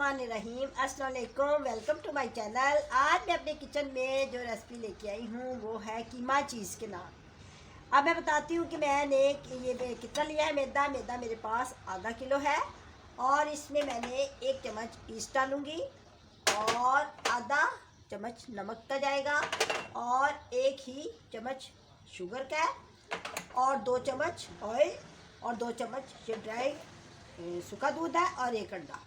बिस्मिल्लाहिर्रहमानिर्रहीम। अस्सलाम वालेकुम, वेलकम टू माय चैनल। आज मैं अपने किचन में जो रेसिपी लेके आई हूँ वो है कीमा चीज़ के नान। अब मैं बताती हूँ कि मैंने ये कितना लिया है। मैदा मेरे पास आधा किलो है और इसमें मैंने 1 चम्मच ईस्ट डालूँगी और आधा चम्मच नमक का जाएगा और 1 ही चम्मच शुगर का और 2 चम्मच ऑयल और 2 चम्मच ड्राई सूखा दूध है और 1 अंडा।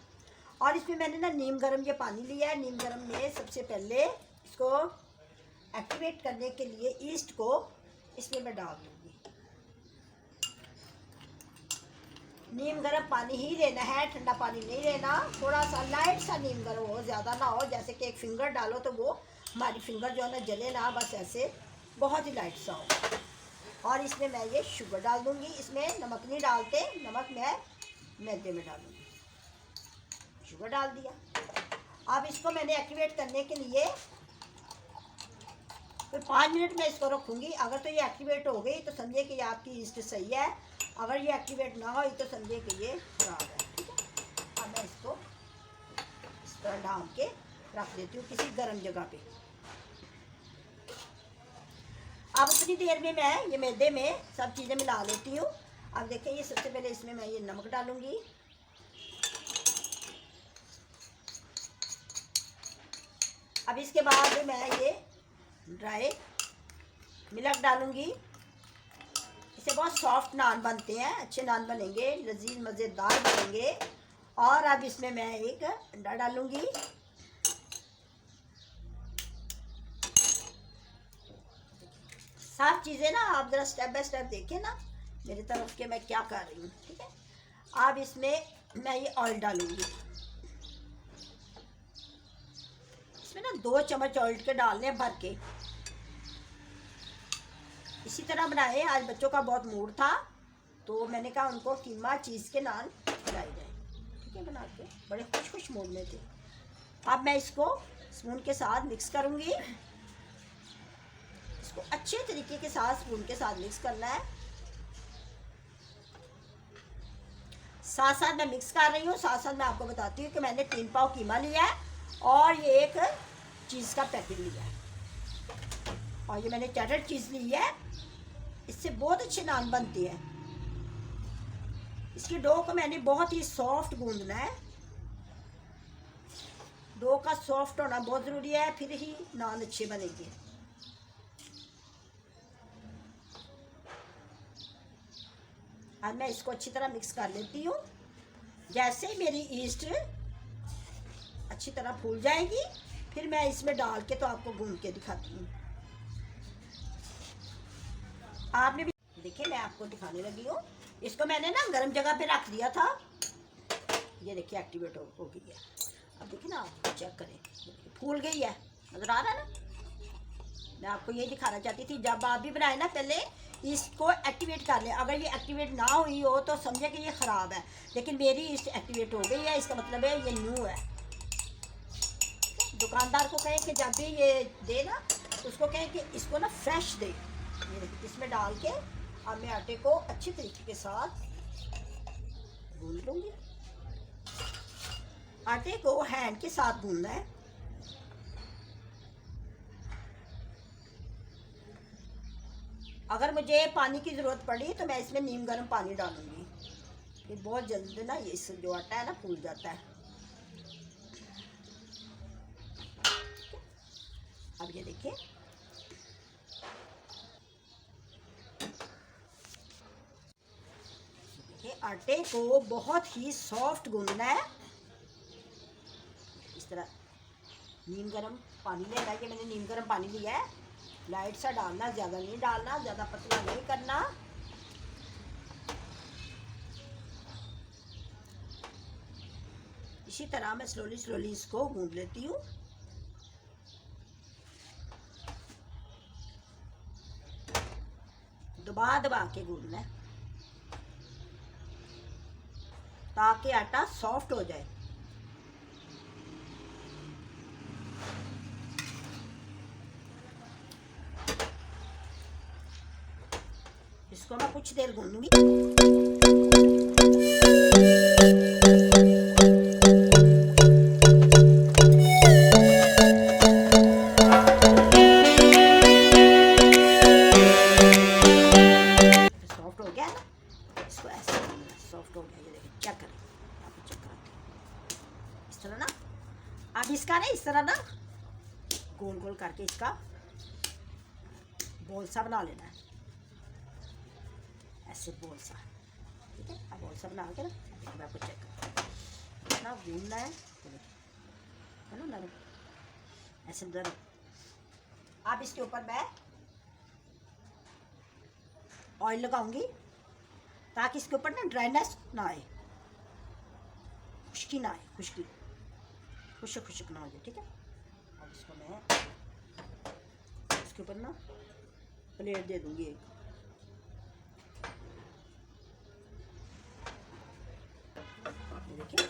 और इसमें मैंने ना नीम गरम ये पानी लिया है। नीम गरम में सबसे पहले इसको एक्टिवेट करने के लिए ईस्ट को इसमें मैं डाल दूँगी। नीम गरम पानी ही लेना है, ठंडा पानी नहीं लेना। थोड़ा सा लाइट सा नीम गरम हो, ज़्यादा ना हो। जैसे कि 1 फिंगर डालो तो वो हमारी फिंगर जो है ना जले ना, बस ऐसे बहुत ही लाइट सा हो। और इसमें मैं ये शुगर डाल दूँगी। इसमें नमक नहीं डालते, नमक मैं मैदे में डालूँगी। शुगर डाल दिया। अब इसको मैंने एक्टिवेट करने के लिए फिर 5 मिनट में इसको रखूँगी। अगर तो ये एक्टिवेट हो गई तो समझिए कि ये आपकी ईस्ट सही है। अगर ये एक्टिवेट ना हो तो समझिए कि ये खराब है। ठीक है, अब मैं इसको इस तरह डाल के रख देती हूँ किसी गर्म जगह पे। अब उतनी देर में मैं ये मैदे में सब चीज़ें मिला लेती हूँ। अब देखिए, ये सबसे पहले इसमें मैं ये नमक डालूँगी। अब इसके बाद मैं ये ड्राई मिल्क डालूँगी। इससे बहुत सॉफ्ट नान बनते हैं, अच्छे नान बनेंगे, लजीज मज़ेदार बनेंगे। और अब इसमें मैं 1 अंडा डालूँगी। सब चीज़ें ना आप ज़रा स्टेप बाय स्टेप देखें ना मेरी तरफ के मैं क्या कर रही हूँ। ठीक है, अब इसमें मैं ये ऑयल डालूँगी। इसमें ना 2 चम्मच ऑयल के डालने भर के। इसी तरह बनाए। आज बच्चों का बहुत मूड था तो मैंने कहा उनको कीमा चीज़ के नान खिलाई जाए। ठीक है, बना के बड़े खुश मूड में थे। अब मैं इसको स्पून के साथ मिक्स करूँगी। इसको अच्छे तरीके के साथ स्पून के साथ मिक्स करना है। साथ साथ मैं मिक्स कर रही हूँ, साथ साथ मैं आपको बताती हूँ कि मैंने 3 पाव कीमा लिया है और ये 1 चीज़ का पैकेट लिया है और ये मैंने चेडर चीज़ ली है। इससे बहुत अच्छे नान बनते हैं। इसके डो को मैंने बहुत ही सॉफ्ट गूंदना है। डो का सॉफ्ट होना बहुत ज़रूरी है, फिर ही नान अच्छे बनेंगे। अब मैं इसको अच्छी तरह मिक्स कर लेती हूँ। जैसे ही मेरी ईस्ट अच्छी तरह फूल जाएगी फिर मैं इसमें डाल के तो आपको गूंद के दिखाती हूँ। आपने भी देखिए, मैं आपको दिखाने लगी हूँ। इसको मैंने ना गर्म जगह पे रख दिया था। ये देखिए एक्टिवेट हो गई है। अब देखिए ना, आप चेक करें, फूल गई है, नजर आ रहा है ना। मैं आपको यही दिखाना चाहती थी, जब आप भी बनाए ना पहले इसको एक्टिवेट कर लें। अगर ये एक्टिवेट ना हुई हो तो समझे कि ये ख़राब है, लेकिन मेरी इस एक्टिवेट हो गई है, इसका मतलब है ये न्यू है। दुकानदार को कहें कि जब भी ये दे ना तो उसको कहें कि इसको ना फ्रेश दे। ये देखिए, इसमें डाल के अब मैं आटे को अच्छी तरीके के साथ गूंद लूँगी। आटे को हैंड के साथ गूंदना है। अगर मुझे पानी की ज़रूरत पड़ी तो मैं इसमें नीम गर्म पानी डालूँगी। फिर बहुत जल्दी ना ये जो आटा है ना फूल जाता है। अब ये देखिए, आटे को बहुत ही सॉफ्ट गूंदना है। इस तरह नीम गर्म पानी लेना है। ये मैंने नीम गर्म पानी लिया है। लाइट सा डालना, ज़्यादा नहीं डालना, ज़्यादा पतला नहीं करना। इसी तरह मैं स्लोली इसको गूंद लेती हूँ। दबा के गूंदना है ताकि आटा सॉफ्ट हो जाए। इसको मैं कुछ देर गूंदूंगी। चेक करें, आपको चेक कराती हूँ। इस तरह ना, अब इसका ना इस तरह ना गोल गोल करके इसका बोल सा बना लेना है, ऐसे बोल सा, ठीक है। अब बोल सा बना के ना मैं आपको चेक करना, ना भूनना है ना नरम, ऐसे नरम। अब इसके ऊपर मैं ऑयल लगाऊंगी ताकि इसके ऊपर ना ड्राइनेस ना आए, खुश्की ना आए, खुश्क खुश्क ना हो जाए, ठीक है। अब इसको मैं इसके ऊपर ना प्लेट दे दूंगी एक, देखिए।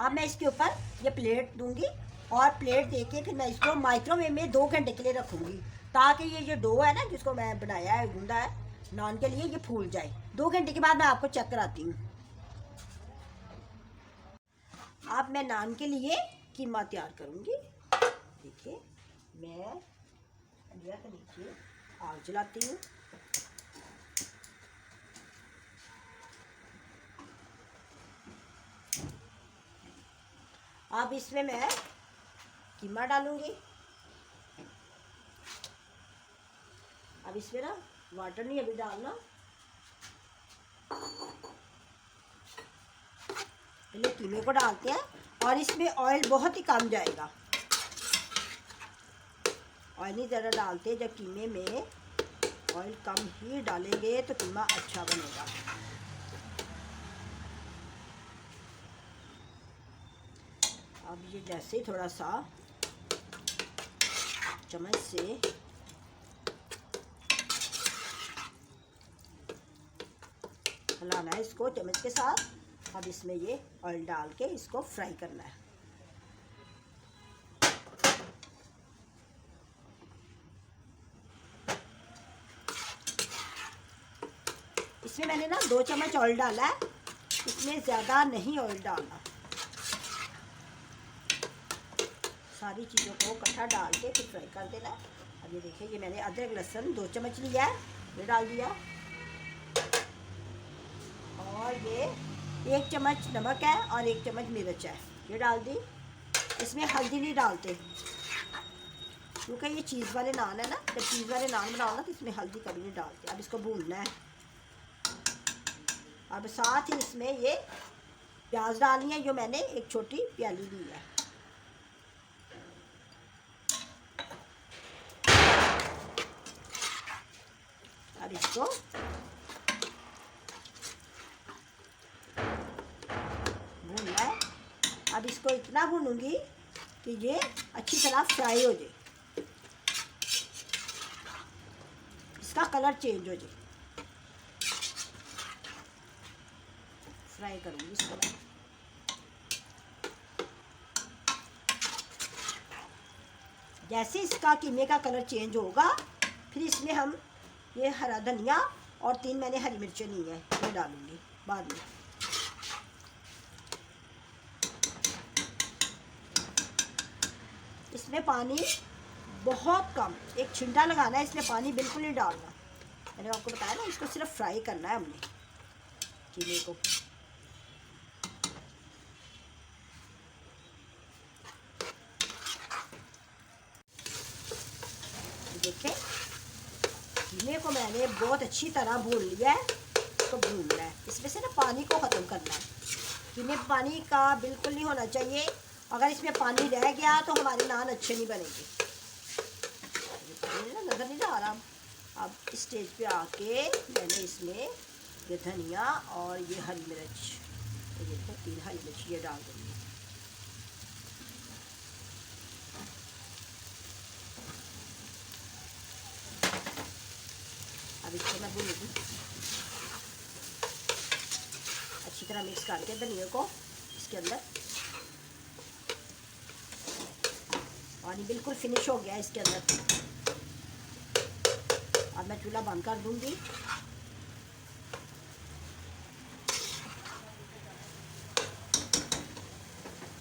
अब मैं इसके ऊपर ये प्लेट दूंगी और प्लेट देके फिर मैं इसको माइक्रोवेव में 2 घंटे के लिए रखूंगी ताकि ये डो है ना जिसको मैं बनाया है, गूंदा है नान के लिए, ये फूल जाए। 2 घंटे के बाद मैं आपको चेक कराती हूँ। अब मैं नान के लिए कीमा तैयार करूँगी। देखिए मैं अंडा के नीचे आग जलाती हूँ, अब इसमें मैं कीमा डालूंगी। अब इसमें ना वाटर नहीं अभी डालना, पहले कीमे को डालते हैं और इसमें ऑयल बहुत ही कम जाएगा, ऑयल नहीं ज़्यादा डालते। जब कीमे में ऑयल कम ही डालेंगे तो कीमा अच्छा बनेगा। अब ये जैसे ही थोड़ा सा चम्मच से हिलाना है इसको चम्मच के साथ। अब इसमें ये ऑयल डाल के इसको फ्राई करना है। इसमें मैंने ना 2 चम्मच ऑयल डाला है, इसमें ज़्यादा नहीं ऑयल डालना। सारी चीज़ों को इकट्ठा डाल के फिर फ्राई कर देना है। अब ये देखिए, ये मैंने अदरक लहसुन 2 चम्मच लिया है, ये डाल दिया, और ये 1 चम्मच नमक है और 1 चम्मच मिर्च है, ये डाल दी। इसमें हल्दी नहीं डालते क्योंकि ये चीज़ वाले नान है ना, जब चीज़ वाले नान बनाओ ना तो इसमें हल्दी कभी नहीं डालते। अब इसको भूनना है। अब साथ ही इसमें ये प्याज डालनी है, जो मैंने एक छोटी प्याली ली है। अब इसको भूनना है। अब इसको इतना भूनूंगी कि ये अच्छी तरह फ्राई हो जाए, इसका कलर चेंज हो जाए, फ्राई करूंगी इसको। जैसे इसका कीमे का कलर चेंज होगा फिर इसमें हम ये हरा धनिया और 3 मैंने हरी मिर्चें ली हैं, ये डालूंगी बाद में। इसमें पानी बहुत कम, एक छिंटा लगाना है, इसमें पानी बिल्कुल नहीं डालना। मैंने आपको बताया ना, इसको सिर्फ फ्राई करना है हमने कीमे को। देखिए कीमे को मैंने बहुत अच्छी तरह भून लिया है, इसको भूनना है, इसमें से ना पानी को ख़त्म करना है। कीमे पानी का बिल्कुल नहीं होना चाहिए, अगर इसमें पानी रह गया तो हमारे नान अच्छे नहीं बनेंगे। नज़र नहीं आ रहा। अब इस स्टेज पे आके मैंने इसमें ये धनिया और ये हरी मिर्च, ये देखो 3 हरी मिर्च ये डाल दूँगी। अब इसको मैं भूनूंगी अच्छी तरह, मिक्स करके धनिया को इसके अंदर। पानी बिल्कुल फिनिश हो गया इसके अंदर। अब मैं चूल्हा बंद कर दूंगी।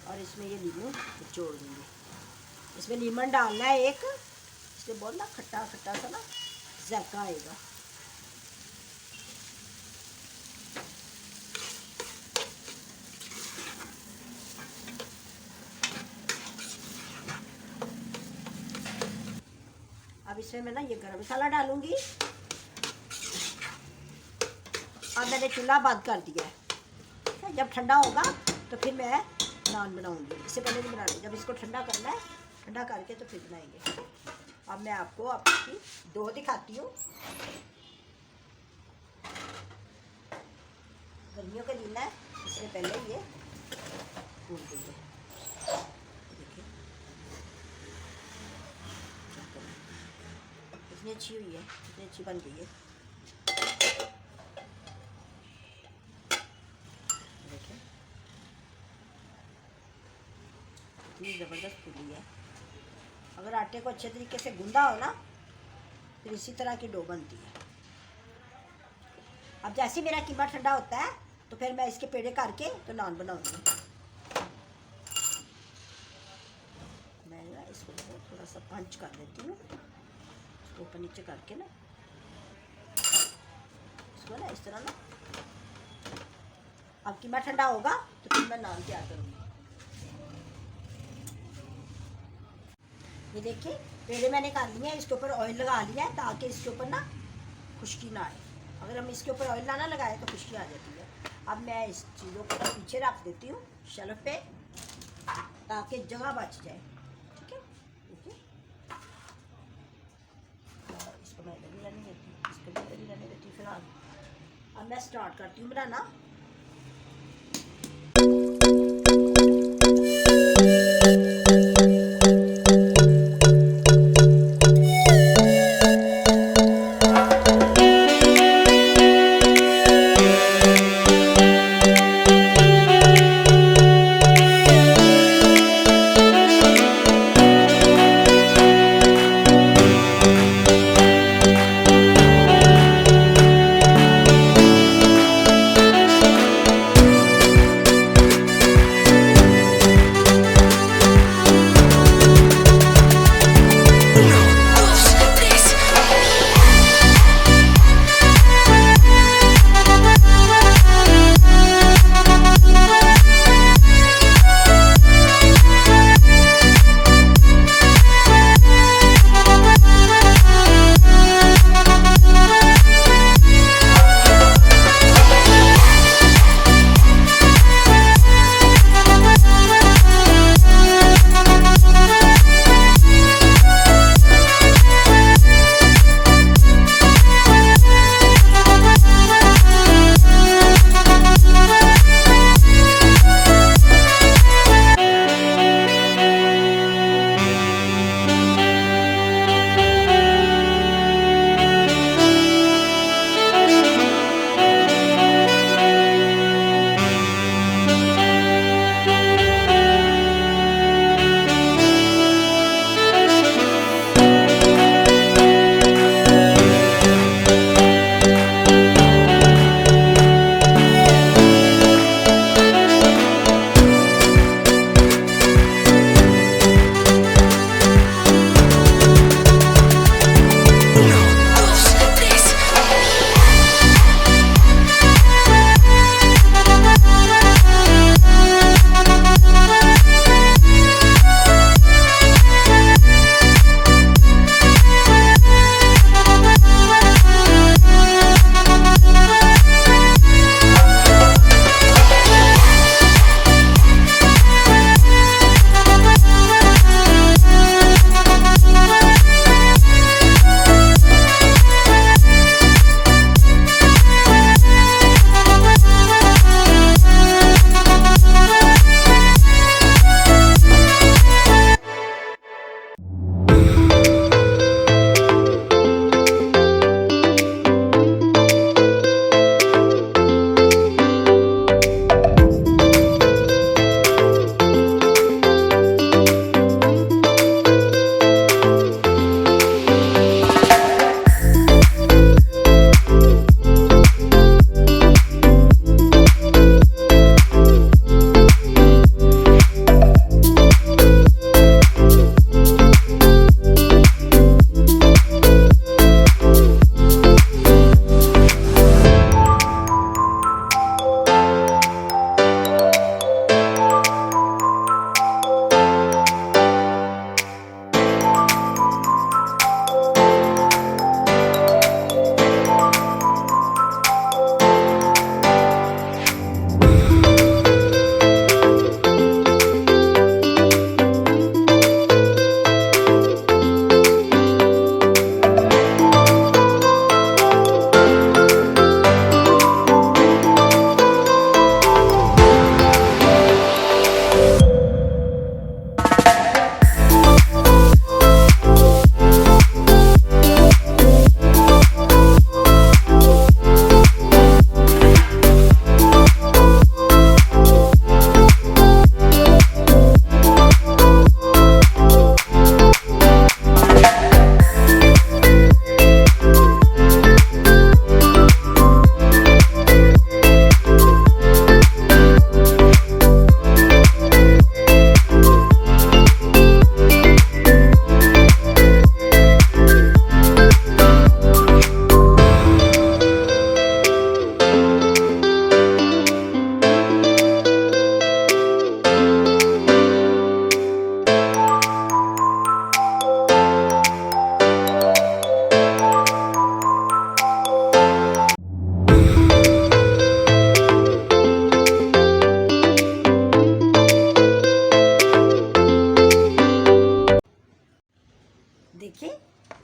और इसमें ये नींबू निचोड़ दूंगी। इसमें लीमन डालना है एक, इससे बहुत ना खट्टा खट्टा सा ना जायका आएगा। इसमें मैं ना ये गरम मसाला डालूंगी। अब मैंने चूल्हा बंद कर दिया है। जब ठंडा होगा तो फिर मैं नान बनाऊंगी, इससे पहले नहीं बनानी। जब इसको ठंडा करना है, ठंडा करके तो फिर बनाएंगे। अब मैं आपको आपकी डो दिखाती हूँ। गर्मियों का दिन है, इससे पहले ये भून देंगे। देखिए कितनी अच्छी हुई है, कितनी अच्छी बन गई है। देखिए कितनी ज़बरदस्त फूली है। अगर आटे को अच्छे तरीके से गूंदा हो ना, फिर इसी तरह की डो बनती है। अब जैसे मेरा कीमा ठंडा होता है तो फिर मैं इसके पेड़े करके तो नान बनाऊंगी। मैं ना इसको थोड़ा सा पंच कर देती हूँ, इसको ऊपर नीचे करके ना, इसको ना इस तरह ना। अब कीमा ठंडा होगा तो फिर मैं नान तैयार करूँगी। ये देखिए पेड़े मैंने कर लिए हैं, इसके ऊपर ऑयल लगा लिया है ताकि इसके ऊपर ना खुश्की ना आए। अगर हम इसके ऊपर ऑयल ना लगाए तो खुश्की आ जाती है। अब मैं इस चीज़ों को पीछे रख देती हूँ शेल्फ पे ताकि जगह बच जाए। ठीक है, देखिए इसको मैं इधर ही रहने देती हूँ, इसको भी इधर ही रहने देती हूँ फिलहाल। अब मैं स्टार्ट करती हूँ बनाना।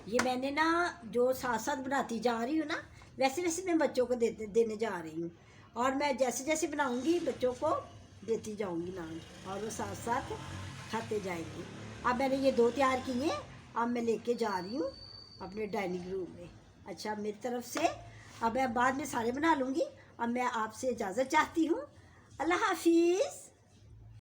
ये मैंने ना जो साथ साथ बनाती जा रही हूँ ना, वैसे वैसे मैं बच्चों को देने जा रही हूँ। और मैं जैसे जैसे बनाऊँगी बच्चों को देती जाऊँगी नान, और वो साथ साथ खाते जाएंगे। अब मैंने ये 2 तैयार किए, अब मैं लेके जा रही हूँ अपने डाइनिंग रूम में। अच्छा, मेरी तरफ से अब मैं बाद में सारे बना लूँगी। अब मैं आपसे इजाज़त चाहती हूँ। अल्लाह हाफिज़।